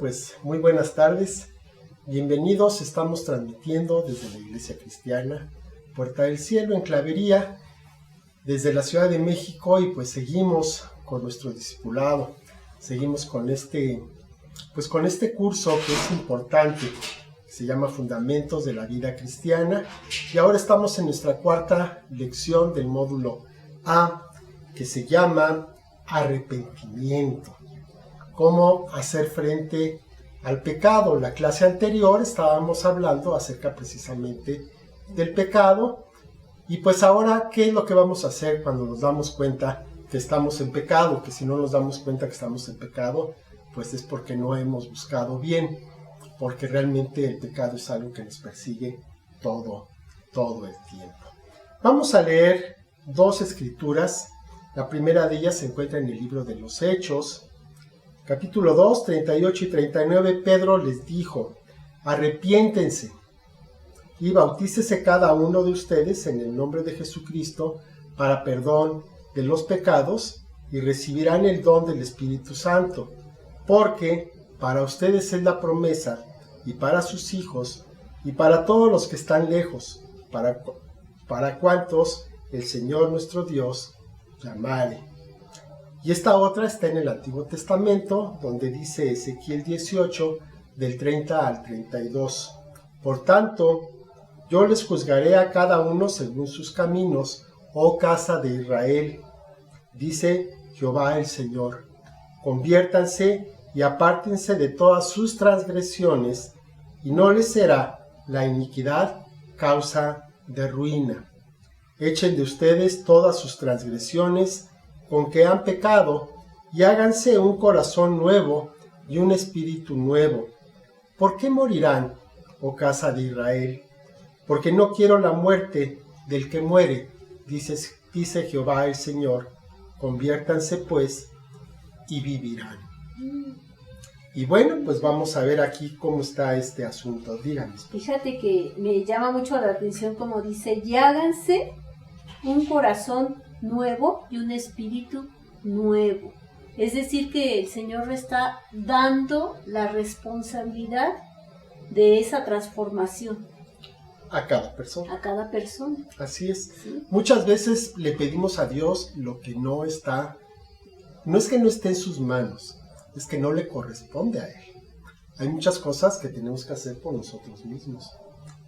pues muy buenas tardes. Bienvenidos, estamos transmitiendo desde la Iglesia Cristiana Puerta del Cielo en Clavería, desde la Ciudad de México, y pues seguimos con nuestro discipulado. Seguimos con este curso que es importante, que se llama Fundamentos de la Vida Cristiana, y ahora estamos en nuestra cuarta lección del módulo A, que se llama Arrepentimiento. Cómo hacer frente al pecado. La clase anterior estábamos hablando acerca precisamente del pecado, y pues ahora, ¿qué es lo que vamos a hacer cuando nos damos cuenta que estamos en pecado? Que si no nos damos cuenta que estamos en pecado, pues es porque no hemos buscado bien, porque realmente el pecado es algo que nos persigue todo el tiempo. Vamos a leer dos escrituras. La primera de ellas se encuentra en el libro de los Hechos, capítulo 2, 38 y 39. Pedro les dijo: arrepiéntense y bautícese cada uno de ustedes en el nombre de Jesucristo para perdón de los pecados, y recibirán el don del Espíritu Santo, porque para ustedes es la promesa, y para sus hijos, y para todos los que están lejos, para cuantos el Señor nuestro Dios llamare. Y esta otra está en el Antiguo Testamento, donde dice Ezequiel 18, del 30 al 32. Por tanto, yo les juzgaré a cada uno según sus caminos, oh casa de Israel, dice Jehová el Señor. Conviértanse y apártense de todas sus transgresiones, y no les será la iniquidad causa de ruina. Echen de ustedes todas sus transgresiones con que han pecado, y háganse un corazón nuevo y un espíritu nuevo. ¿Por qué morirán, oh casa de Israel? Porque no quiero la muerte del que muere, dice Jehová el Señor. Conviértanse pues y vivirán. Y bueno, pues vamos a ver aquí cómo está este asunto. Díganme. Fíjate que me llama mucho la atención como dice: y háganse un corazón nuevo y un espíritu nuevo. Es decir, que el Señor le está dando la responsabilidad de esa transformación A cada persona. a cada persona. Así es. ¿Sí? Muchas veces le pedimos a Dios lo que no está. No es que no esté en sus manos, es que no le corresponde a Él. Hay muchas cosas que tenemos que hacer por nosotros mismos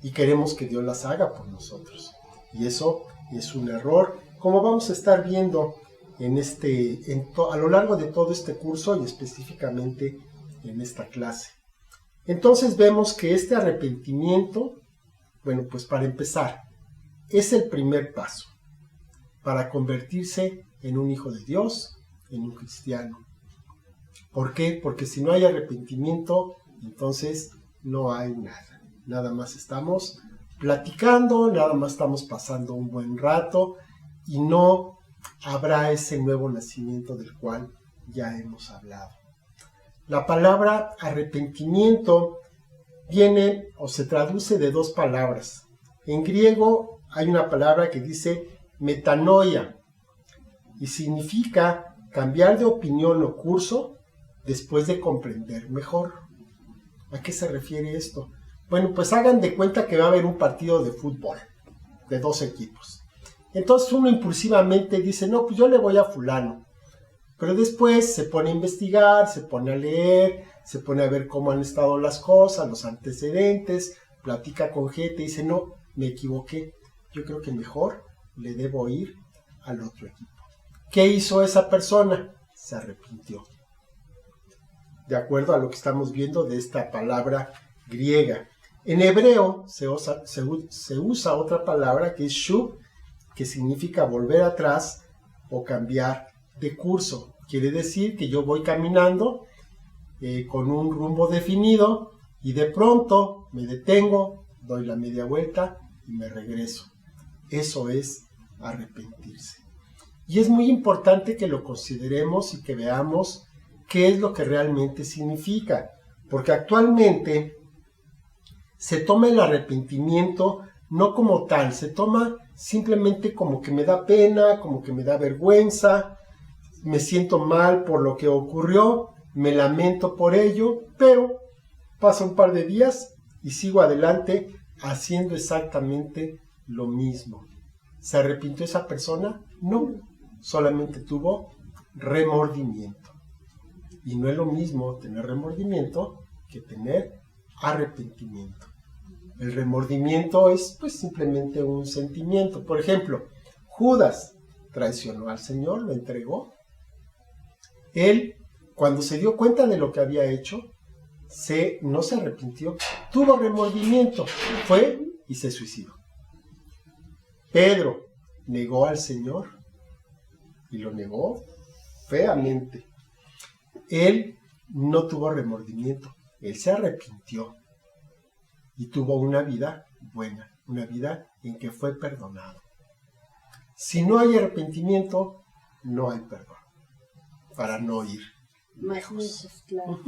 y queremos que Dios las haga por nosotros. Y eso es un error, como vamos a estar viendo a lo largo de todo este curso y específicamente en esta clase. Entonces vemos que este arrepentimiento, bueno, pues para empezar, es el primer paso para convertirse en un hijo de Dios, en un cristiano. ¿Por qué? Porque si no hay arrepentimiento, entonces no hay nada. Nada más estamos platicando, nada más estamos pasando un buen rato, y no habrá ese nuevo nacimiento del cual ya hemos hablado. La palabra arrepentimiento viene o se traduce de dos palabras. En griego hay una palabra que dice metanoia, y significa cambiar de opinión o curso después de comprender mejor. ¿A qué se refiere esto? Bueno, pues hagan de cuenta que va a haber un partido de fútbol de dos equipos. Entonces uno impulsivamente dice: no, pues yo le voy a fulano. Pero después se pone a investigar, se pone a leer, se pone a ver cómo han estado las cosas, los antecedentes, platica con gente y dice: no, me equivoqué. Yo creo que mejor le debo ir al otro equipo. ¿Qué hizo esa persona? Se arrepintió. De acuerdo a lo que estamos viendo de esta palabra griega. En hebreo se usa otra palabra que es shuv, que significa volver atrás o cambiar de curso. Quiere decir que yo voy caminando con un rumbo definido, y de pronto me detengo, doy la media vuelta y me regreso. Eso es arrepentirse. Y es muy importante que lo consideremos y que veamos qué es lo que realmente significa, porque actualmente se toma el arrepentimiento no como tal, se toma simplemente como que me da pena, como que me da vergüenza, me siento mal por lo que ocurrió, me lamento por ello, pero pasa un par de días y sigo adelante haciendo exactamente lo mismo. ¿Se arrepintió esa persona? No, solamente tuvo remordimiento. Y no es lo mismo tener remordimiento que tener arrepentimiento. El remordimiento es pues simplemente un sentimiento. Por ejemplo, Judas traicionó al Señor, lo entregó. Él, cuando se dio cuenta de lo que había hecho, no se arrepintió, tuvo remordimiento, fue y se suicidó. Pedro negó al Señor y lo negó feamente. Él no tuvo remordimiento, él se arrepintió y tuvo una vida buena, una vida en que fue perdonado. Si no hay arrepentimiento, no hay perdón, para no ir lejos. Claro.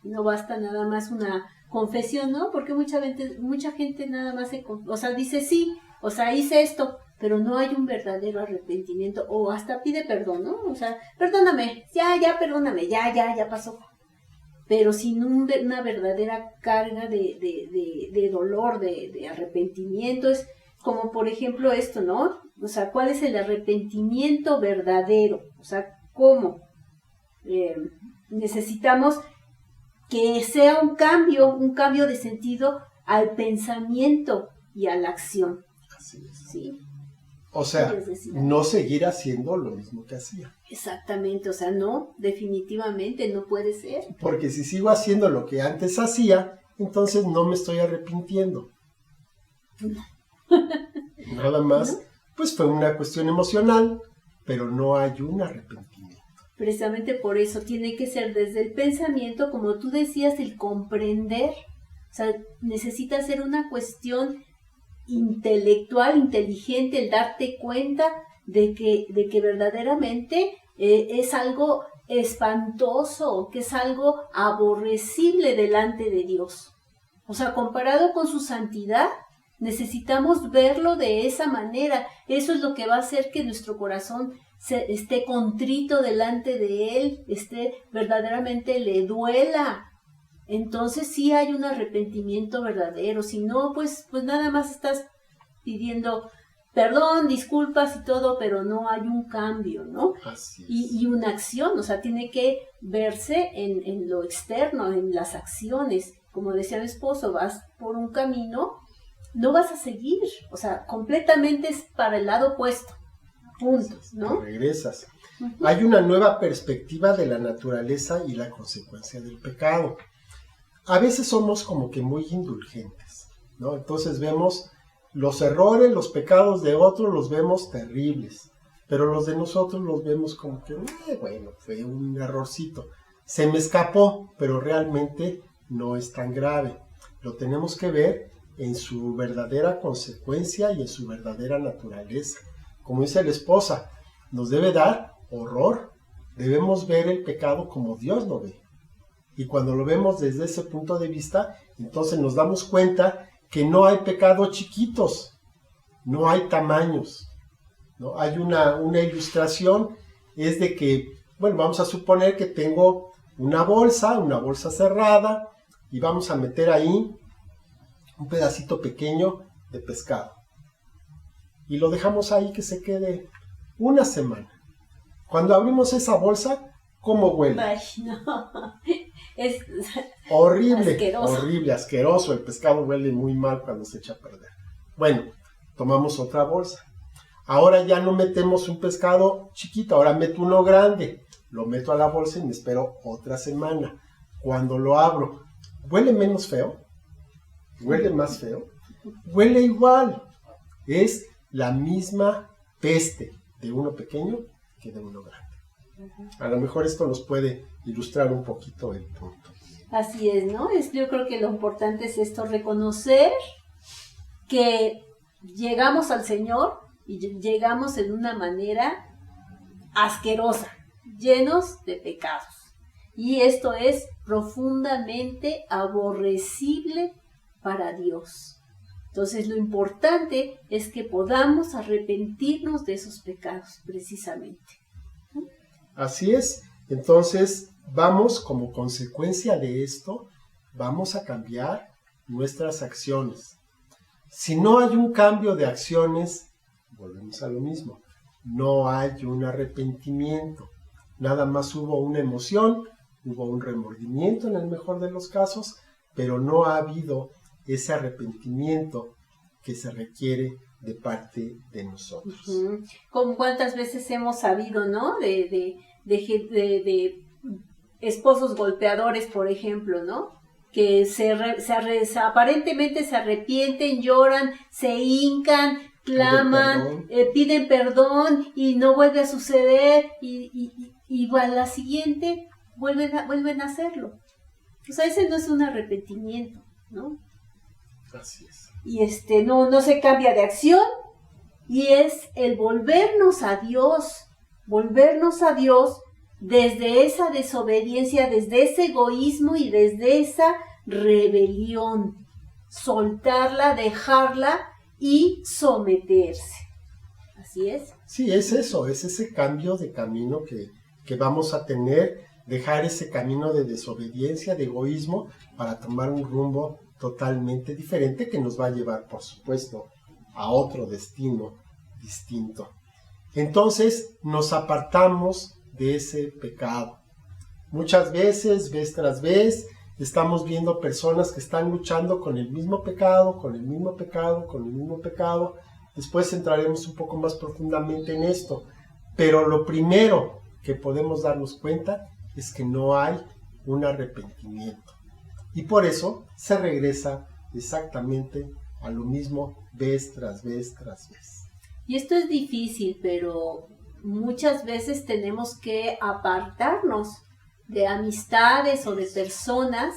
No basta nada más una confesión, ¿no? Porque mucha gente nada más dice sí, hice esto, pero no hay un verdadero arrepentimiento, o hasta pide perdón, ¿no? Perdóname, perdóname, ya pasó. Pero sin una verdadera carga de dolor, de arrepentimiento. Es como, por ejemplo, esto, ¿no? ¿Cuál es el arrepentimiento verdadero? ¿Cómo? Necesitamos que sea un cambio de sentido al pensamiento y a la acción. Así es. ¿Sí? No seguir haciendo lo mismo que hacía. Exactamente, no, definitivamente no puede ser. Porque si sigo haciendo lo que antes hacía, entonces no me estoy arrepintiendo. Nada más, pues fue una cuestión emocional, pero no hay un arrepentimiento. Precisamente por eso tiene que ser desde el pensamiento, como tú decías, el comprender. Necesita ser una cuestión intelectual, inteligente, el darte cuenta de que verdaderamente es algo espantoso, que es algo aborrecible delante de Dios. Comparado con su santidad, necesitamos verlo de esa manera. Eso es lo que va a hacer que nuestro corazón esté contrito delante de Él, verdaderamente le duela. Entonces sí hay un arrepentimiento verdadero. Si no, pues nada más estás pidiendo perdón, disculpas y todo, pero no hay un cambio, ¿no? Así es. Y una acción, tiene que verse en lo externo, en las acciones. Como decía mi esposo, vas por un camino, no vas a seguir, completamente es para el lado opuesto. Punto, ¿no? Regresas. Hay una nueva perspectiva de la naturaleza y la consecuencia del pecado. A veces somos como que muy indulgentes, ¿no? Entonces vemos los errores, los pecados de otros, los vemos terribles, pero los de nosotros los vemos como que, bueno, fue un errorcito. Se me escapó, pero realmente no es tan grave. Lo tenemos que ver en su verdadera consecuencia y en su verdadera naturaleza. Como dice la esposa, nos debe dar horror. Debemos ver el pecado como Dios lo ve. Y cuando lo vemos desde ese punto de vista, entonces nos damos cuenta que no hay pecados chiquitos, no hay tamaños, ¿no? Hay una ilustración, es de que, bueno, vamos a suponer que tengo una bolsa cerrada, y vamos a meter ahí un pedacito pequeño de pescado. Y lo dejamos ahí que se quede una semana. Cuando abrimos esa bolsa, ¿cómo huele? Ay, no. Es horrible, asqueroso. Horrible, asqueroso. El pescado huele muy mal cuando se echa a perder. Bueno, tomamos otra bolsa. Ahora ya no metemos un pescado chiquito, ahora meto uno grande. Lo meto a la bolsa y me espero otra semana. Cuando lo abro, ¿huele menos feo? ¿Huele más feo? Huele igual. Es la misma peste de uno pequeño que de uno grande. A lo mejor esto nos puede ilustrar un poquito el punto. Así es, ¿no? Yo creo que lo importante es esto, reconocer que llegamos al Señor y llegamos en una manera asquerosa, llenos de pecados. Y esto es profundamente aborrecible para Dios. Entonces lo importante es que podamos arrepentirnos de esos pecados, precisamente. Así es. Entonces, vamos, como consecuencia de esto, vamos a cambiar nuestras acciones. Si no hay un cambio de acciones, volvemos a lo mismo, no hay un arrepentimiento. Nada más hubo una emoción, hubo un remordimiento en el mejor de los casos, pero no ha habido ese arrepentimiento que se requiere de parte de nosotros. ¿Con cuántas veces hemos sabido, ¿no? De esposos golpeadores, por ejemplo, ¿no? Que aparentemente se arrepienten, lloran, se hincan, claman, piden perdón y no vuelve a suceder y a la siguiente vuelven a hacerlo. O sea, ese no es un arrepentimiento, ¿no? Así es. Y no se cambia de acción y es el volvernos a Dios desde esa desobediencia, desde ese egoísmo y desde esa rebelión, soltarla, dejarla y someterse. ¿Así es? Sí, es eso, es ese cambio de camino que vamos a tener, dejar ese camino de desobediencia, de egoísmo, para tomar un rumbo totalmente diferente que nos va a llevar, por supuesto, a otro destino distinto. Entonces nos apartamos de ese pecado. Muchas veces, vez tras vez, estamos viendo personas que están luchando con el mismo pecado, con el mismo pecado, con el mismo pecado. Después entraremos un poco más profundamente en esto. Pero lo primero que podemos darnos cuenta es que no hay un arrepentimiento. Y por eso se regresa exactamente a lo mismo vez tras vez tras vez. Y esto es difícil, pero muchas veces tenemos que apartarnos de amistades o de personas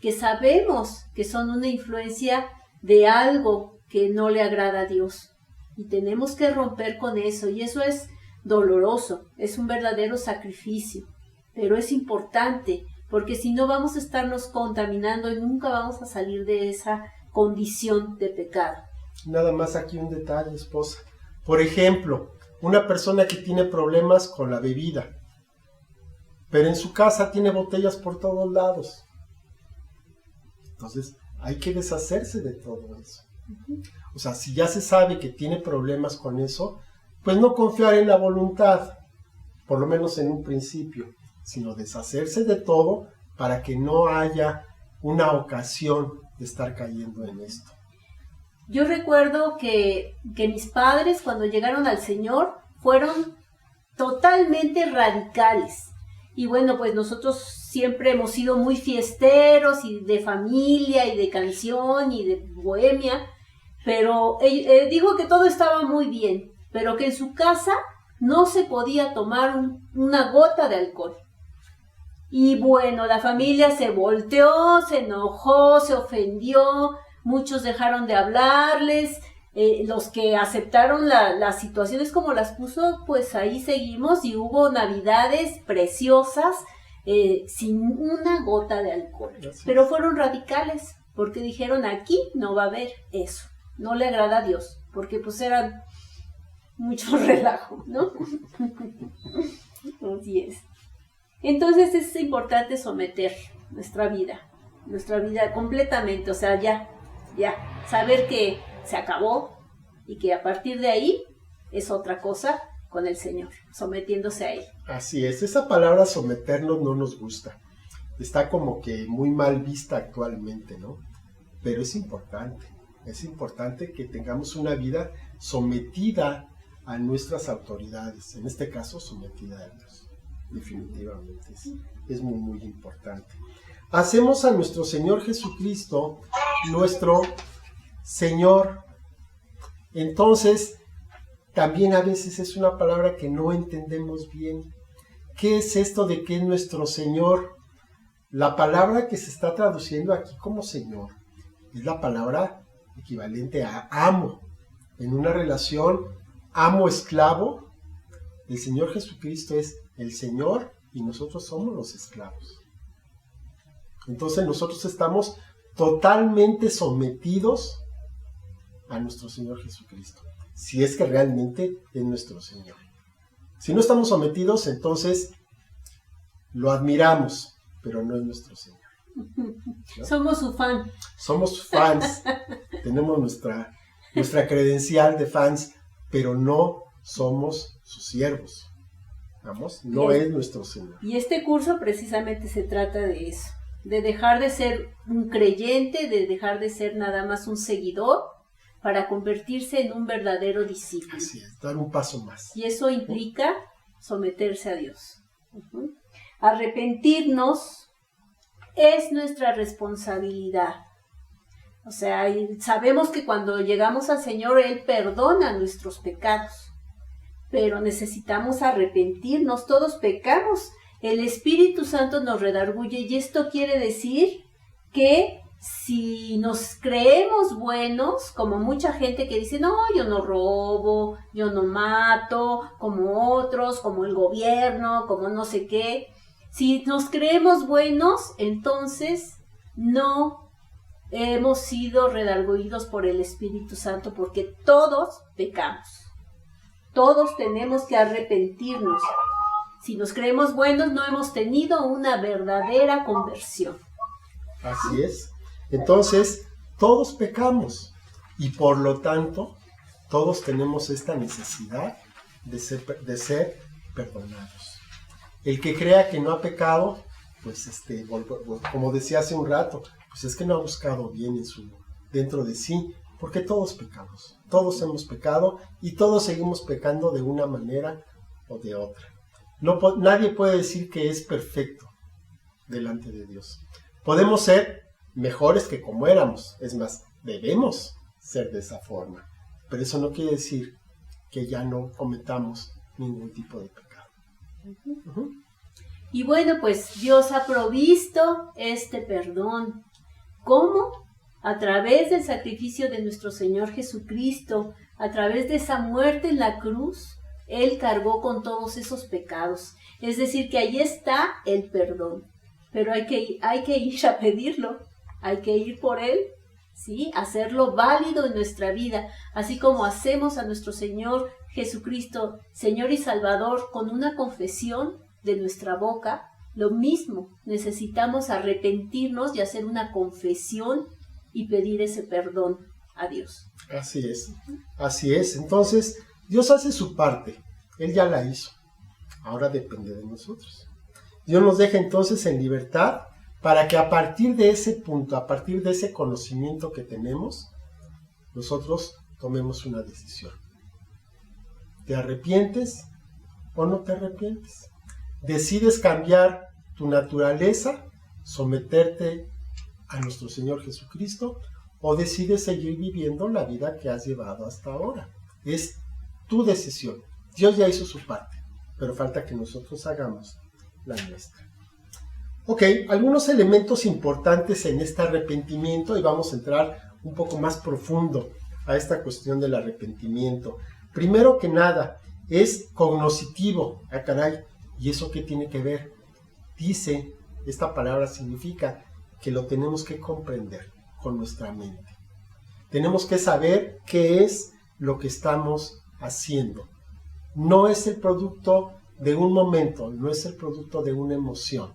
que sabemos que son una influencia de algo que no le agrada a Dios. Y tenemos que romper con eso, y eso es doloroso, es un verdadero sacrificio, pero es importante, porque si no vamos a estarnos contaminando y nunca vamos a salir de esa condición de pecado. Nada más aquí un detalle, esposa. Por ejemplo, una persona que tiene problemas con la bebida, pero en su casa tiene botellas por todos lados. Entonces, hay que deshacerse de todo eso. O sea, si ya se sabe que tiene problemas con eso, pues no confiar en la voluntad, por lo menos en un principio, sino deshacerse de todo para que no haya una ocasión de estar cayendo en esto. Yo recuerdo que mis padres, cuando llegaron al Señor, fueron totalmente radicales. Y bueno, pues nosotros siempre hemos sido muy fiesteros y de familia y de canción y de bohemia, pero digo que todo estaba muy bien, pero que en su casa no se podía tomar una gota de alcohol. Y bueno, la familia se volteó, se enojó, se ofendió, muchos dejaron de hablarles, los que aceptaron las situaciones como las puso, pues ahí seguimos y hubo navidades preciosas sin una gota de alcohol. Pero fueron radicales porque dijeron aquí no va a haber eso, no le agrada a Dios, porque pues eran mucho relajo, ¿no? Así es. Entonces es importante someter nuestra vida completamente, o sea, ya, saber que se acabó y que a partir de ahí es otra cosa con el Señor, sometiéndose a Él. Así es, esa palabra someternos no nos gusta, está como que muy mal vista actualmente, ¿no? Pero es importante que tengamos una vida sometida a nuestras autoridades, en este caso sometida a Dios, definitivamente, es muy, muy importante. Hacemos a nuestro Señor Jesucristo nuestro Señor. Entonces, también a veces es una palabra que no entendemos bien. ¿Qué es esto de que es nuestro Señor? La palabra que se está traduciendo aquí como Señor es la palabra equivalente a amo. En una relación amo-esclavo, el Señor Jesucristo es el Señor y nosotros somos los esclavos. Entonces nosotros estamos totalmente sometidos a nuestro Señor Jesucristo, si es que realmente es nuestro Señor. Si no estamos sometidos, entonces lo admiramos, pero no es nuestro Señor, ¿no? Somos su fan. Somos fans, tenemos nuestra credencial de fans, pero no somos sus siervos. Vamos, no es nuestro Señor. Y este curso precisamente se trata de eso, de dejar de ser un creyente, de dejar de ser nada más un seguidor, para convertirse en un verdadero discípulo. Así es, dar un paso más. Y eso implica someterse a Dios. Arrepentirnos es nuestra responsabilidad. O sea, sabemos que cuando llegamos al Señor, Él perdona nuestros pecados, pero necesitamos arrepentirnos. Todos pecamos. El Espíritu Santo nos redarguye, y esto quiere decir que si nos creemos buenos, como mucha gente que dice, no, yo no robo, yo no mato, como otros, como el gobierno, como no sé qué, si nos creemos buenos, entonces no hemos sido redarguidos por el Espíritu Santo, porque todos pecamos, todos tenemos que arrepentirnos. Si nos creemos buenos, no hemos tenido una verdadera conversión. Así es. Entonces, todos pecamos y por lo tanto, todos tenemos esta necesidad de ser perdonados. El que crea que no ha pecado, pues como decía hace un rato, pues es que no ha buscado bien dentro de sí, porque todos pecamos, todos hemos pecado y todos seguimos pecando de una manera o de otra. Nadie puede decir que es perfecto delante de Dios. Podemos ser mejores que como éramos, es más, debemos ser de esa forma, pero eso no quiere decir que ya no cometamos ningún tipo de pecado. Y bueno, pues Dios ha provisto este perdón. ¿Cómo? A través del sacrificio de nuestro Señor Jesucristo, a través de esa muerte en la cruz, Él cargó con todos esos pecados. Es decir, que ahí está el perdón, pero hay que ir a pedirlo. Hay que ir por Él, ¿sí? Hacerlo válido en nuestra vida, así como hacemos a nuestro Señor Jesucristo, Señor y Salvador, con una confesión de nuestra boca. Lo mismo, necesitamos arrepentirnos y hacer una confesión y pedir ese perdón a Dios. Así es, así es. Entonces, Dios hace su parte, Él ya la hizo. Ahora depende de nosotros. Dios nos deja entonces en libertad, para que a partir de ese punto, a partir de ese conocimiento que tenemos, nosotros tomemos una decisión. ¿Te arrepientes o no te arrepientes? ¿Decides cambiar tu naturaleza, someterte a nuestro Señor Jesucristo, o decides seguir viviendo la vida que has llevado hasta ahora? Es tu decisión. Dios ya hizo su parte, pero falta que nosotros hagamos la nuestra. Ok, algunos elementos importantes en este arrepentimiento, y vamos a entrar un poco más profundo a esta cuestión del arrepentimiento. Primero que nada, es cognoscitivo. Ah, caray, ¿y eso qué tiene que ver? Dice, esta palabra significa que lo tenemos que comprender con nuestra mente. Tenemos que saber qué es lo que estamos haciendo. No es el producto de un momento, no es el producto de una emoción.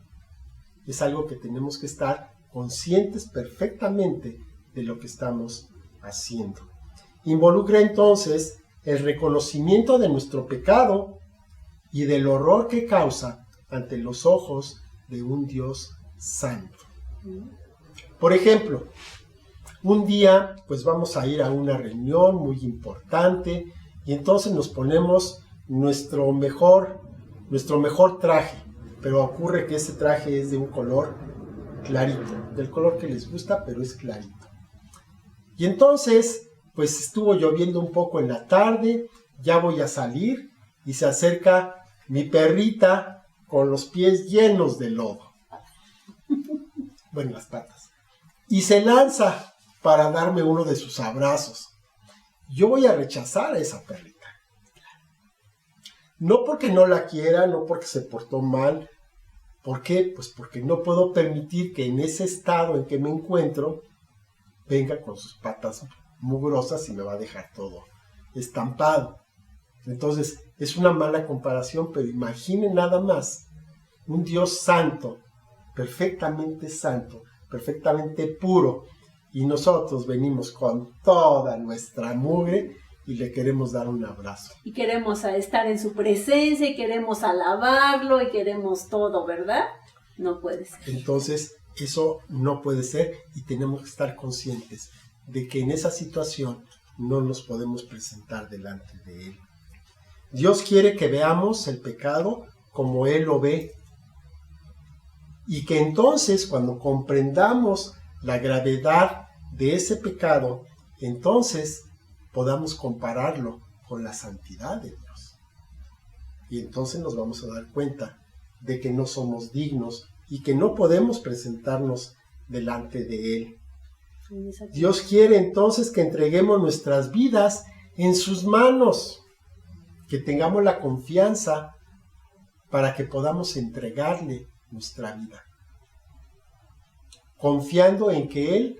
Es algo que tenemos que estar conscientes perfectamente de lo que estamos haciendo. Involucra entonces el reconocimiento de nuestro pecado y del horror que causa ante los ojos de un Dios santo. Por ejemplo, un día pues vamos a ir a una reunión muy importante y entonces nos ponemos nuestro mejor traje. Pero ocurre que ese traje es de un color clarito, del color que les gusta, pero es clarito. Y entonces, pues estuvo lloviendo un poco en la tarde, ya voy a salir, y se acerca mi perrita con los pies llenos de lodo. Bueno, las patas. Y se lanza para darme uno de sus abrazos. Yo voy a rechazar a esa perrita. No porque no la quiera, no porque se portó mal. ¿Por qué? Pues porque no puedo permitir que en ese estado en que me encuentro venga con sus patas mugrosas y me va a dejar todo estampado. Entonces, es una mala comparación, pero imaginen nada más un Dios santo, perfectamente puro, y nosotros venimos con toda nuestra mugre y le queremos dar un abrazo. Y queremos estar en su presencia, y queremos alabarlo, y queremos todo, ¿verdad? No puede ser. Entonces, eso no puede ser, y tenemos que estar conscientes de que en esa situación no nos podemos presentar delante de Él. Dios quiere que veamos el pecado como Él lo ve, y que entonces, cuando comprendamos la gravedad de ese pecado, entonces podamos compararlo con la santidad de Dios. Y entonces nos vamos a dar cuenta de que no somos dignos y que no podemos presentarnos delante de Él. Dios quiere entonces que entreguemos nuestras vidas en sus manos, que tengamos la confianza para que podamos entregarle nuestra vida, confiando en que Él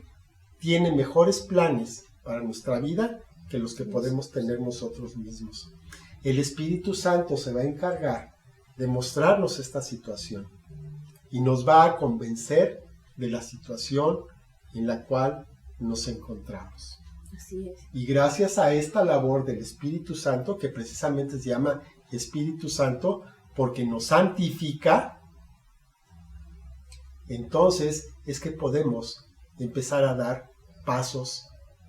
tiene mejores planes para nuestra vida que los que podemos tener nosotros mismos. El Espíritu Santo se va a encargar de mostrarnos esta situación y nos va a convencer de la situación en la cual nos encontramos. Así es. Y gracias a esta labor del Espíritu Santo, que precisamente se llama Espíritu Santo porque nos santifica, entonces es que podemos empezar a dar pasos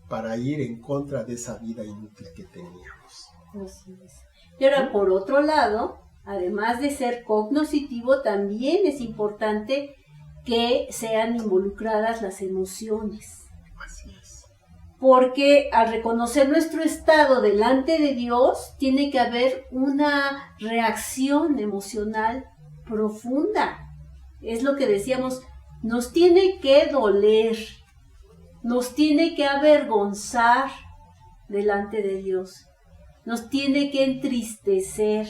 para ir en contra de esa vida inútil que teníamos. Así es. Y ahora, por otro lado, además de ser cognoscitivo, también es importante que sean involucradas las emociones. Así es. Porque al reconocer nuestro estado delante de Dios, tiene que haber una reacción emocional profunda. Es lo que decíamos, nos tiene que doler, nos tiene que avergonzar delante de Dios, nos tiene que entristecer.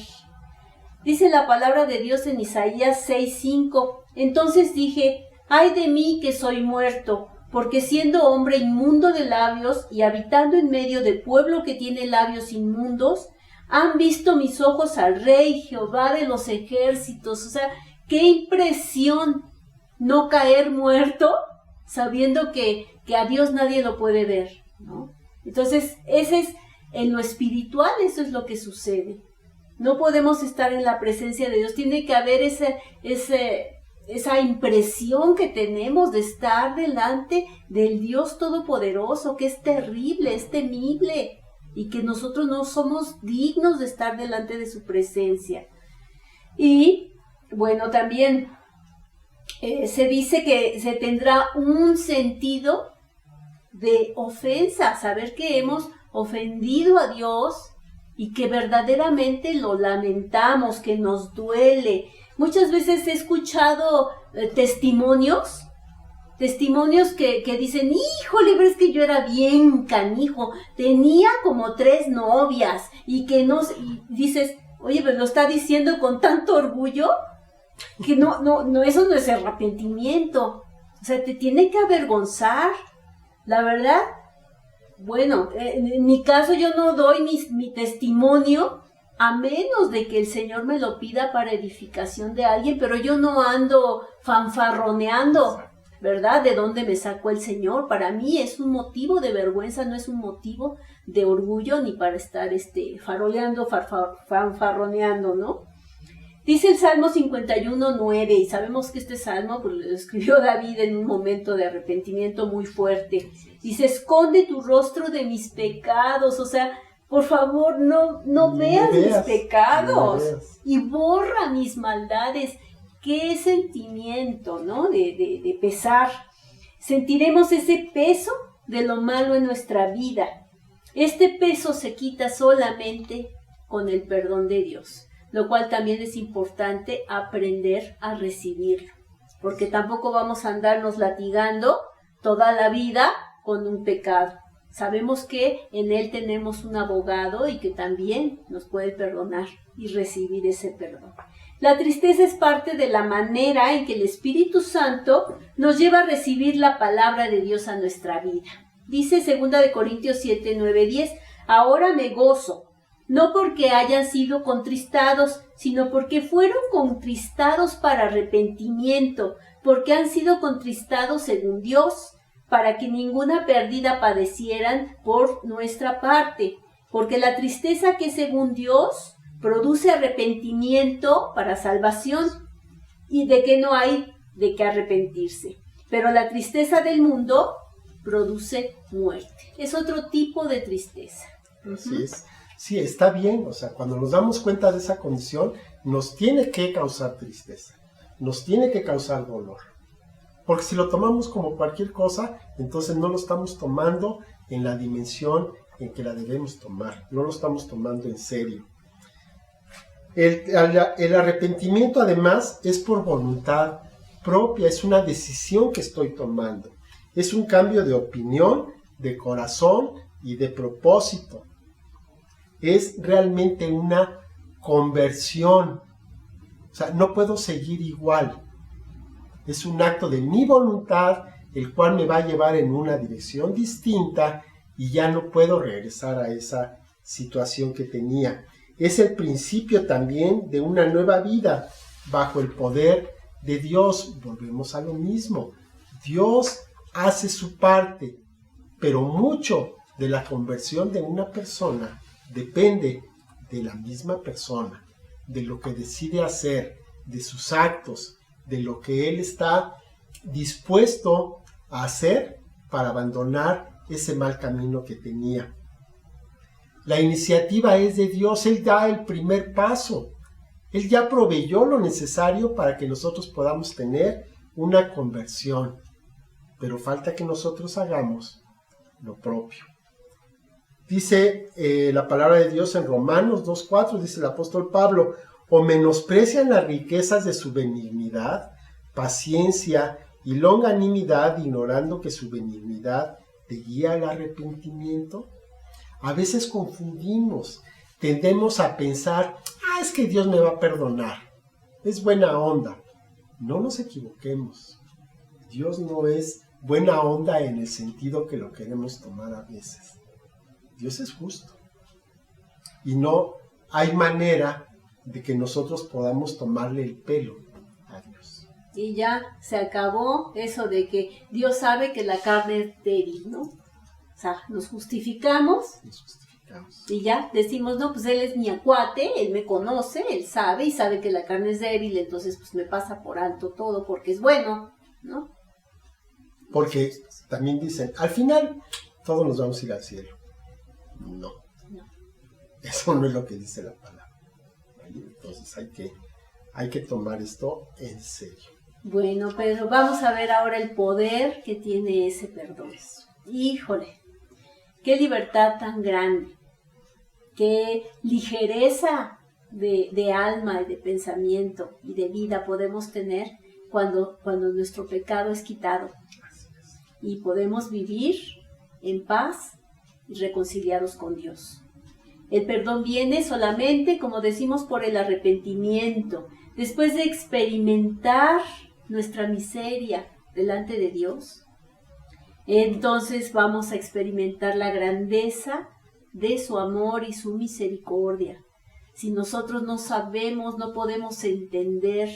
Dice la palabra de Dios en Isaías 6:5, entonces dije, ay de mí que soy muerto, porque siendo hombre inmundo de labios y habitando en medio de pueblo que tiene labios inmundos, han visto mis ojos al Rey, Jehová de los ejércitos. O sea, qué impresión no caer muerto sabiendo que a Dios nadie lo puede ver, ¿no? Entonces, ese es, en lo espiritual, eso es lo que sucede. No podemos estar en la presencia de Dios, tiene que haber esa impresión que tenemos de estar delante del Dios Todopoderoso, que es terrible, es temible, y que nosotros no somos dignos de estar delante de su presencia. Y, bueno, también se dice que se tendrá un sentido de ofensa, saber que hemos ofendido a Dios y que verdaderamente lo lamentamos, que nos duele. Muchas veces he escuchado testimonios que dicen, híjole, pero es que yo era bien canijo, tenía como 3 novias, y que no, y dices, oye, pero lo está diciendo con tanto orgullo, que no, eso no es arrepentimiento. O sea, te tiene que avergonzar, la verdad. Bueno, en mi caso yo no doy mi testimonio a menos de que el Señor me lo pida para edificación de alguien, pero yo no ando fanfarroneando, ¿verdad? ¿De dónde me sacó el Señor? Para mí es un motivo de vergüenza, no es un motivo de orgullo ni para estar faroleando, fanfarroneando, ¿no? Dice el Salmo 51:9, y sabemos que este salmo pues, lo escribió David en un momento de arrepentimiento muy fuerte. Dice, esconde tu rostro de mis pecados, o sea, por favor, no veas mis pecados y borra mis maldades. Qué sentimiento, ¿no? De pesar. Sentiremos ese peso de lo malo en nuestra vida. Este peso se quita solamente con el perdón de Dios, lo cual también es importante aprender a recibirlo, porque tampoco vamos a andarnos latigando toda la vida con un pecado. Sabemos que en Él tenemos un abogado y que también nos puede perdonar y recibir ese perdón. La tristeza es parte de la manera en que el Espíritu Santo nos lleva a recibir la palabra de Dios a nuestra vida. Dice 2 Corintios 7:9-10, ahora me gozo, no porque hayan sido contristados, sino porque fueron contristados para arrepentimiento, porque han sido contristados según Dios, para que ninguna pérdida padecieran por nuestra parte, porque la tristeza que según Dios produce arrepentimiento para salvación, y de que no hay de qué arrepentirse. Pero la tristeza del mundo produce muerte. Es otro tipo de tristeza. Así es. Sí, está bien. O sea, cuando nos damos cuenta de esa condición, nos tiene que causar tristeza. Nos tiene que causar dolor. Porque si lo tomamos como cualquier cosa, entonces no lo estamos tomando en la dimensión en que la debemos tomar. No lo estamos tomando en serio. El arrepentimiento, además, es por voluntad propia, es una decisión que estoy tomando. Es un cambio de opinión, de corazón y de propósito. Es realmente una conversión. O sea, no puedo seguir igual. Es un acto de mi voluntad, el cual me va a llevar en una dirección distinta y ya no puedo regresar a esa situación que tenía. Es el principio también de una nueva vida bajo el poder de Dios. Volvemos a lo mismo. Dios hace su parte, pero mucho de la conversión de una persona depende de la misma persona, de lo que decide hacer, de sus actos, de lo que él está dispuesto a hacer para abandonar ese mal camino que tenía. La iniciativa es de Dios, Él da el primer paso. Él ya proveyó lo necesario para que nosotros podamos tener una conversión, pero falta que nosotros hagamos lo propio. Dice la palabra de Dios en Romanos 2:4, dice el apóstol Pablo, o menosprecian las riquezas de su benignidad, paciencia y longanimidad, ignorando que su benignidad te guía al arrepentimiento. A veces confundimos, tendemos a pensar, es que Dios me va a perdonar, es buena onda. No nos equivoquemos, Dios no es buena onda en el sentido que lo queremos tomar a veces. Dios es justo y no hay manera de que nosotros podamos tomarle el pelo a Dios. Y ya se acabó eso de que Dios sabe que la carne es débil, ¿no? O sea, nos justificamos y ya decimos, no, pues Él es mi acuate, Él me conoce, Él sabe y sabe que la carne es débil, entonces pues me pasa por alto todo porque es bueno, ¿no? Porque también dicen, al final todos nos vamos a ir al cielo. No. Eso no es lo que dice la palabra. Entonces hay que tomar esto en serio. Bueno, pero vamos a ver ahora el poder que tiene ese perdón. Híjole, qué libertad tan grande, qué ligereza de alma y de pensamiento y de vida podemos tener cuando nuestro pecado es quitado. Y podemos vivir en paz y reconciliados con Dios. El perdón viene solamente, como decimos, por el arrepentimiento. Después de experimentar nuestra miseria delante de Dios, entonces vamos a experimentar la grandeza de su amor y su misericordia. Si nosotros no sabemos, no podemos entender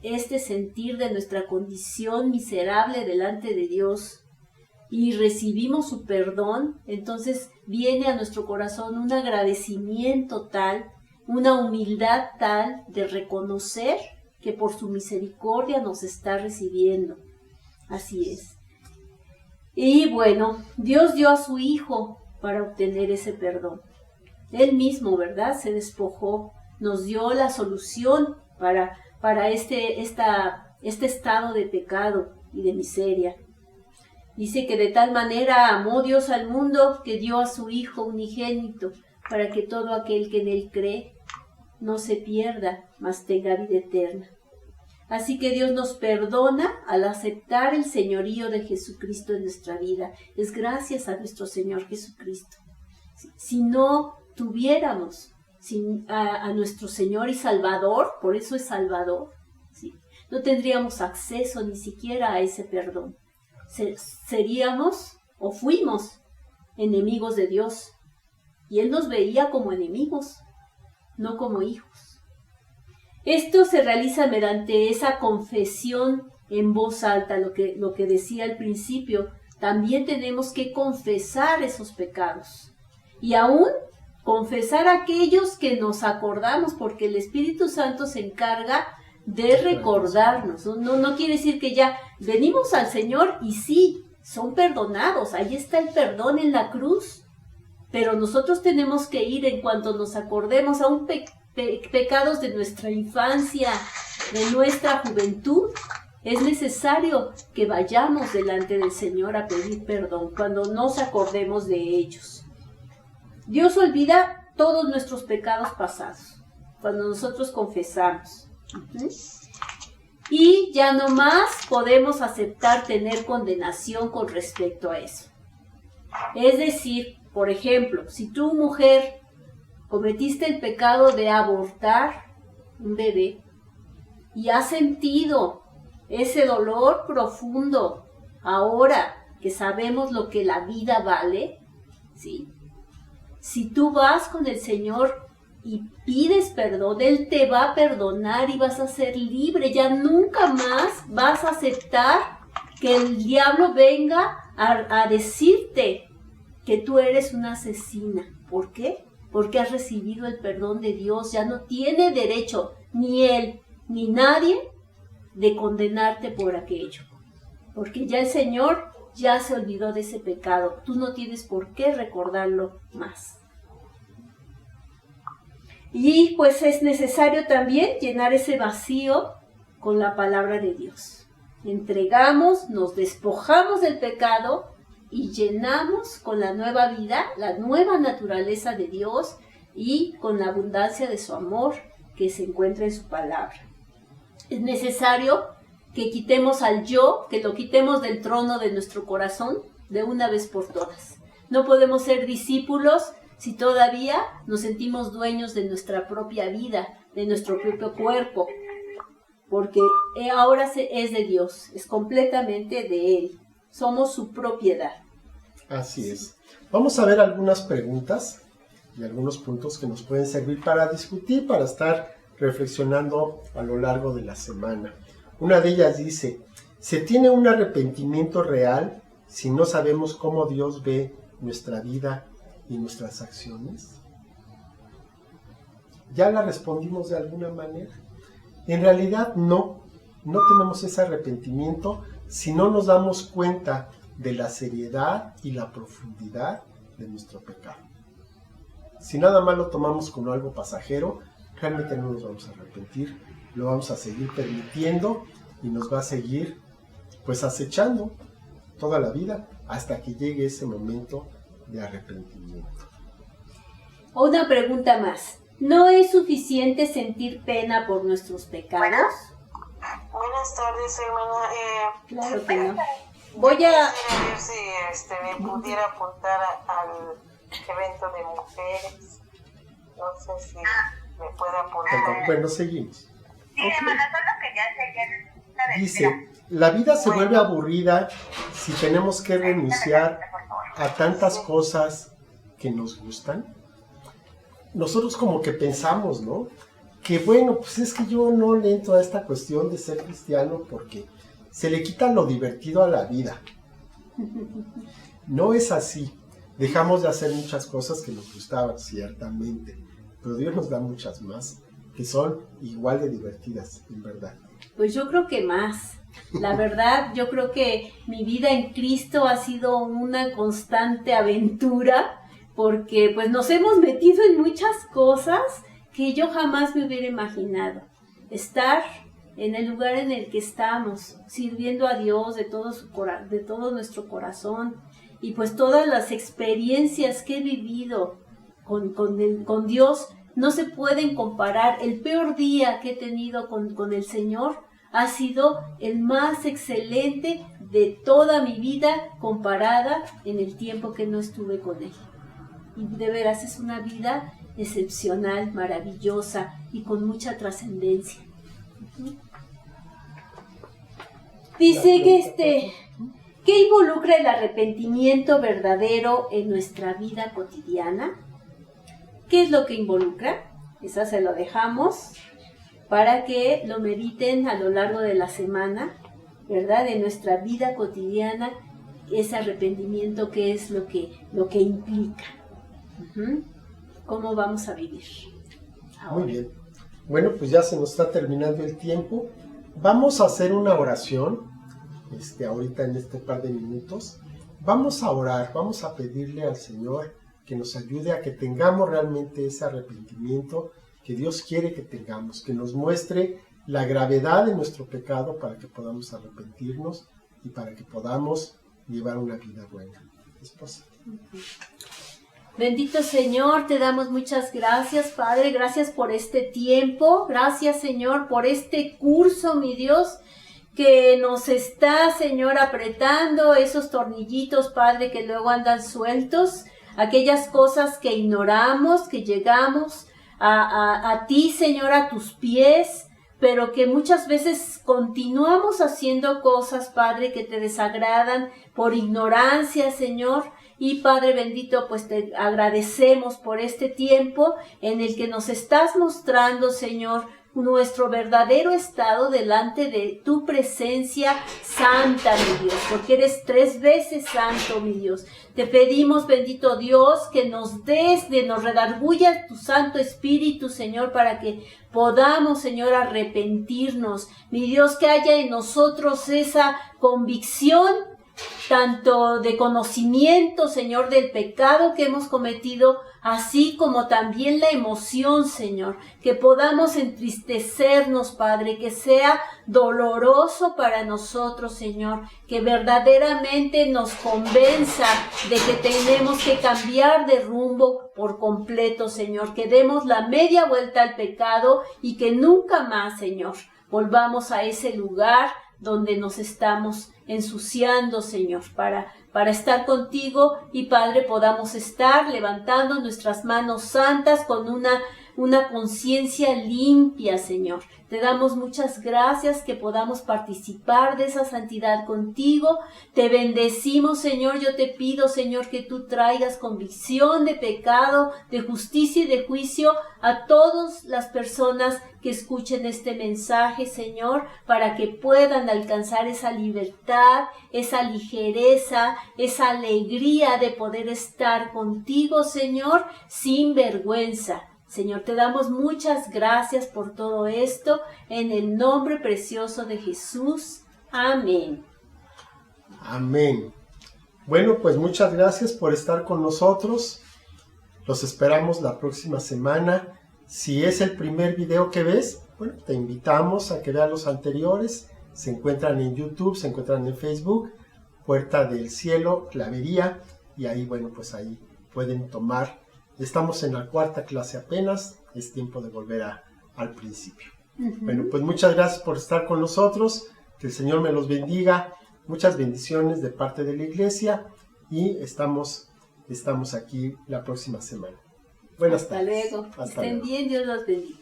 este sentir de nuestra condición miserable delante de Dios y recibimos su perdón, entonces viene a nuestro corazón un agradecimiento tal, una humildad tal de reconocer que por su misericordia nos está recibiendo. Así es. Y bueno, Dios dio a su Hijo para obtener ese perdón. Él mismo, ¿verdad? Se despojó, nos dio la solución para este estado de pecado y de miseria. Dice que de tal manera amó Dios al mundo que dio a su Hijo unigénito para que todo aquel que en Él cree no se pierda, mas tenga vida eterna. Así que Dios nos perdona al aceptar el señorío de Jesucristo en nuestra vida. Es gracias a nuestro Señor Jesucristo. Si no tuviéramos a nuestro Señor y Salvador, por eso es Salvador, ¿sí? No tendríamos acceso ni siquiera a ese perdón. Seríamos o fuimos enemigos de Dios. y Él nos veía como enemigos, no como hijos. Esto se realiza mediante esa confesión en voz alta, lo que decía al principio. También tenemos que confesar esos pecados. Y aún confesar aquellos que nos acordamos, porque el Espíritu Santo se encarga de recordarnos. No quiere decir que ya venimos al Señor y sí, son perdonados. Ahí está el perdón en la cruz. Pero nosotros tenemos que ir en cuanto nos acordemos aún pecados de nuestra infancia, de nuestra juventud. Es necesario que vayamos delante del Señor a pedir perdón cuando nos acordemos de ellos. Dios olvida todos nuestros pecados pasados cuando nosotros confesamos. Y ya no más podemos aceptar tener condenación con respecto a eso. Es decir, por ejemplo, si tú, mujer, cometiste el pecado de abortar un bebé y has sentido ese dolor profundo, ahora que sabemos lo que la vida vale, ¿sí? Si tú vas con el Señor y pides perdón, Él te va a perdonar y vas a ser libre. Ya nunca más vas a aceptar que el diablo venga a decirte que tú eres una asesina. ¿Por qué? Porque has recibido el perdón de Dios. Ya no tiene derecho ni Él ni nadie de condenarte por aquello. Porque ya el Señor ya se olvidó de ese pecado. Tú no tienes por qué recordarlo más. Y pues es necesario también llenar ese vacío con la palabra de Dios. Entregamos, nos despojamos del pecado y llenamos con la nueva vida, la nueva naturaleza de Dios y con la abundancia de su amor que se encuentra en su palabra. Es necesario que quitemos al yo, que lo quitemos del trono de nuestro corazón de una vez por todas. No podemos ser discípulos si todavía nos sentimos dueños de nuestra propia vida, de nuestro propio cuerpo, porque ahora es de Dios, es completamente de Él. Somos su propiedad. Así es. Vamos a ver algunas preguntas y algunos puntos que nos pueden servir para discutir, para estar reflexionando a lo largo de la semana. Una de ellas dice, ¿se tiene un arrepentimiento real si no sabemos cómo Dios ve nuestra vida y nuestras acciones? ¿Ya la respondimos de alguna manera? En realidad no tenemos ese arrepentimiento si no nos damos cuenta de la seriedad y la profundidad de nuestro pecado. Si nada más lo tomamos como algo pasajero, realmente no nos vamos a arrepentir, lo vamos a seguir permitiendo y nos va a seguir pues acechando toda la vida hasta que llegue ese momento de arrepentimiento. Una pregunta más. ¿No es suficiente sentir pena por nuestros pecados? Buenas tardes, hermana. Claro que no. Voy a ver si me pudiera apuntar al evento de mujeres. No sé si me puede apuntar. Bueno, seguimos. Sí, hermana, solo que ya se Dice, la vida se vuelve aburrida si tenemos que renunciar a tantas cosas que nos gustan. Nosotros como que pensamos, ¿no? Que bueno, pues es que yo no le entro a esta cuestión de ser cristiano porque se le quita lo divertido a la vida. No es así. Dejamos de hacer muchas cosas que nos gustaban, ciertamente, pero Dios nos da muchas más que son igual de divertidas, en verdad. Pues yo creo que más. La verdad, yo creo que mi vida en Cristo ha sido una constante aventura, porque pues nos hemos metido en muchas cosas que yo jamás me hubiera imaginado. Estar en el lugar en el que estamos, sirviendo a Dios de todo nuestro corazón, y pues todas las experiencias que he vivido con Dios no se pueden comparar. El peor día que he tenido con el Señor ha sido el más excelente de toda mi vida comparada en el tiempo que no estuve con Él. Y de veras es una vida excepcional, maravillosa y con mucha trascendencia. Dice que ¿qué involucra el arrepentimiento verdadero en nuestra vida cotidiana? ¿Qué es lo que involucra? Esa se lo dejamos para que lo mediten a lo largo de la semana, ¿verdad? De nuestra vida cotidiana, ese arrepentimiento, ¿qué es lo que implica? ¿Cómo vamos a vivir? Ahora. Muy bien. Bueno, pues ya se nos está terminando el tiempo. Vamos a hacer una oración, ahorita en este par de minutos. Vamos a orar, vamos a pedirle al Señor que nos ayude a que tengamos realmente ese arrepentimiento que Dios quiere que tengamos, que nos muestre la gravedad de nuestro pecado para que podamos arrepentirnos y para que podamos llevar una vida buena. Esposa. Bendito Señor, te damos muchas gracias, Padre, gracias por este tiempo, gracias Señor por este curso, mi Dios, que nos está, Señor, apretando esos tornillitos, Padre, que luego andan sueltos, aquellas cosas que ignoramos, que llegamos a ti, Señor, a tus pies, pero que muchas veces continuamos haciendo cosas, Padre, que te desagradan por ignorancia, Señor. Y Padre bendito, pues te agradecemos por este tiempo en el que nos estás mostrando, Señor, nuestro verdadero estado delante de tu presencia santa, mi Dios, porque eres 3 veces santo, mi Dios. Te pedimos, bendito Dios, que nos nos redarguya tu Santo Espíritu, Señor, para que podamos, Señor, arrepentirnos. Mi Dios, que haya en nosotros esa convicción, tanto de conocimiento, Señor, del pecado que hemos cometido, así como también la emoción, Señor, que podamos entristecernos, Padre, que sea doloroso para nosotros, Señor, que verdaderamente nos convenza de que tenemos que cambiar de rumbo por completo, Señor, que demos la media vuelta al pecado y que nunca más, Señor, volvamos a ese lugar donde nos estamos ensuciando, Señor, para estar contigo y, Padre, podamos estar levantando nuestras manos santas con una conciencia limpia, Señor. Te damos muchas gracias que podamos participar de esa santidad contigo. Te bendecimos, Señor. Yo te pido, Señor, que tú traigas convicción de pecado, de justicia y de juicio a todas las personas que escuchen este mensaje, Señor, para que puedan alcanzar esa libertad, esa ligereza, esa alegría de poder estar contigo, Señor, sin vergüenza. Señor, te damos muchas gracias por todo esto, en el nombre precioso de Jesús. Amén. Amén. Bueno, pues muchas gracias por estar con nosotros. Los esperamos la próxima semana. Si es el primer video que ves, bueno, te invitamos a que veas los anteriores. Se encuentran en YouTube, se encuentran en Facebook, Puerta del Cielo, Clavería, y ahí, bueno, pues ahí pueden tomar. Estamos en la 4ª clase apenas, es tiempo de volver al principio. Bueno, pues muchas gracias por estar con nosotros, que el Señor me los bendiga, muchas bendiciones de parte de la iglesia y estamos aquí la próxima semana. Buenas tardes. Hasta luego. Estén bien, Dios los bendiga.